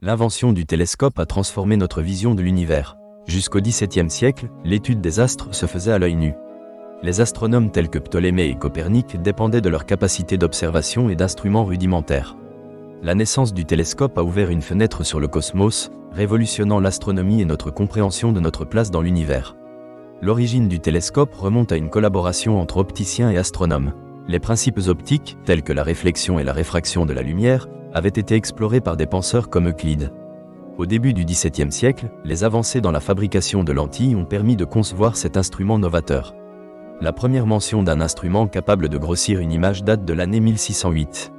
L'invention du télescope a transformé notre vision de l'univers. Jusqu'au XVIIe siècle, l'étude des astres se faisait à l'œil nu. Les astronomes tels que Ptolémée et Copernic dépendaient de leur capacité d'observation et d'instruments rudimentaires. La naissance du télescope a ouvert une fenêtre sur le cosmos, révolutionnant l'astronomie et notre compréhension de notre place dans l'univers. L'origine du télescope remonte à une collaboration entre opticiens et astronomes. Les principes optiques, tels que la réflexion et la réfraction de la lumière, avaient été explorés par des penseurs comme Euclide. Au début du XVIIe siècle, les avancées dans la fabrication de lentilles ont permis de concevoir cet instrument novateur. La première mention d'un instrument capable de grossir une image date de l'année 1608.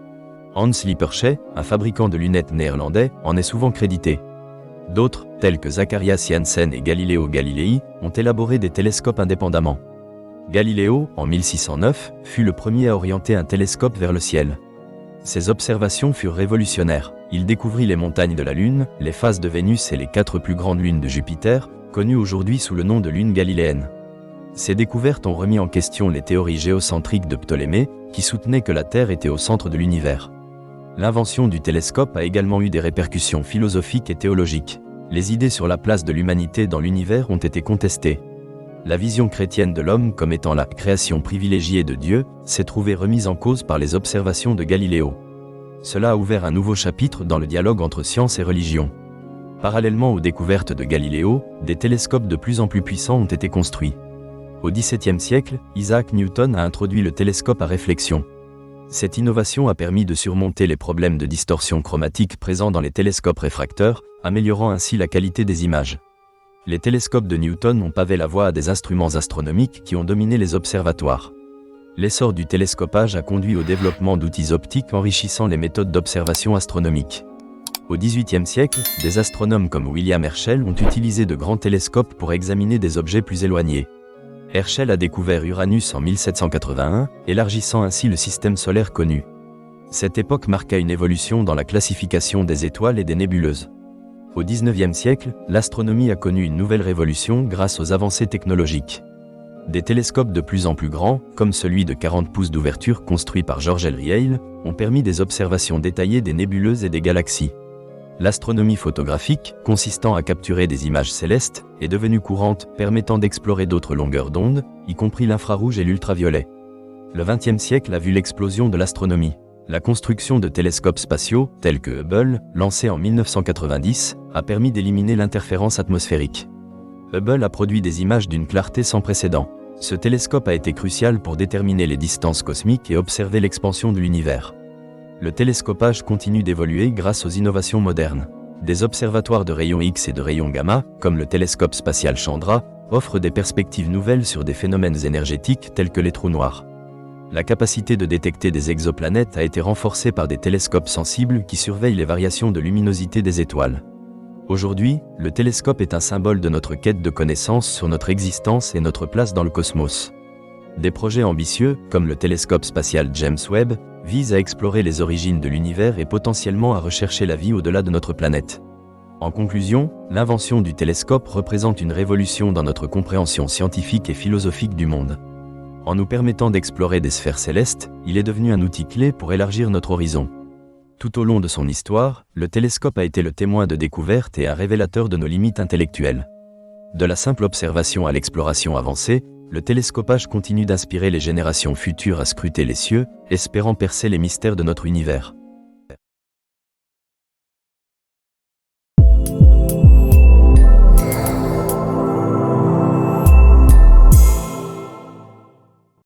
Hans Lippershey, un fabricant de lunettes néerlandais, en est souvent crédité. D'autres, tels que Zacharias Janssen et Galileo Galilei, ont élaboré des télescopes indépendamment. Galileo, en 1609, fut le premier à orienter un télescope vers le ciel. Ses observations furent révolutionnaires. Il découvrit les montagnes de la Lune, les phases de Vénus et les 4 plus grandes lunes de Jupiter, connues aujourd'hui sous le nom de lunes galiléennes. Ces découvertes ont remis en question les théories géocentriques de Ptolémée, qui soutenaient que la Terre était au centre de l'univers. L'invention du télescope a également eu des répercussions philosophiques et théologiques. Les idées sur la place de l'humanité dans l'univers ont été contestées. La vision chrétienne de l'homme comme étant la création privilégiée de Dieu s'est trouvée remise en cause par les observations de Galiléo. Cela a ouvert un nouveau chapitre dans le dialogue entre science et religion. Parallèlement aux découvertes de Galiléo, des télescopes de plus en plus puissants ont été construits. Au XVIIe siècle, Isaac Newton a introduit le télescope à réflexion. Cette innovation a permis de surmonter les problèmes de distorsion chromatique présents dans les télescopes réfracteurs, améliorant ainsi la qualité des images. Les télescopes de Newton ont pavé la voie à des instruments astronomiques qui ont dominé les observatoires. L'essor du télescopage a conduit au développement d'outils optiques enrichissant les méthodes d'observation astronomique. Au XVIIIe siècle, des astronomes comme William Herschel ont utilisé de grands télescopes pour examiner des objets plus éloignés. Herschel a découvert Uranus en 1781, élargissant ainsi le système solaire connu. Cette époque marqua une évolution dans la classification des étoiles et des nébuleuses. Au XIXe siècle, l'astronomie a connu une nouvelle révolution grâce aux avancées technologiques. Des télescopes de plus en plus grands, comme celui de 40 pouces d'ouverture construit par George Ellery Hale, ont permis des observations détaillées des nébuleuses et des galaxies. L'astronomie photographique, consistant à capturer des images célestes, est devenue courante, permettant d'explorer d'autres longueurs d'onde, y compris l'infrarouge et l'ultraviolet. Le XXe siècle a vu l'explosion de l'astronomie. La construction de télescopes spatiaux, tels que Hubble, lancé en 1990, a permis d'éliminer l'interférence atmosphérique. Hubble a produit des images d'une clarté sans précédent. Ce télescope a été crucial pour déterminer les distances cosmiques et observer l'expansion de l'univers. Le télescopage continue d'évoluer grâce aux innovations modernes. Des observatoires de rayons X et de rayons gamma, comme le télescope spatial Chandra, offrent des perspectives nouvelles sur des phénomènes énergétiques tels que les trous noirs. La capacité de détecter des exoplanètes a été renforcée par des télescopes sensibles qui surveillent les variations de luminosité des étoiles. Aujourd'hui, le télescope est un symbole de notre quête de connaissances sur notre existence et notre place dans le cosmos. Des projets ambitieux, comme le télescope spatial James Webb, visent à explorer les origines de l'univers et potentiellement à rechercher la vie au-delà de notre planète. En conclusion, l'invention du télescope représente une révolution dans notre compréhension scientifique et philosophique du monde. En nous permettant d'explorer des sphères célestes, il est devenu un outil clé pour élargir notre horizon. Tout au long de son histoire, le télescope a été le témoin de découvertes et un révélateur de nos limites intellectuelles. De la simple observation à l'exploration avancée, le télescopage continue d'inspirer les générations futures à scruter les cieux, espérant percer les mystères de notre univers.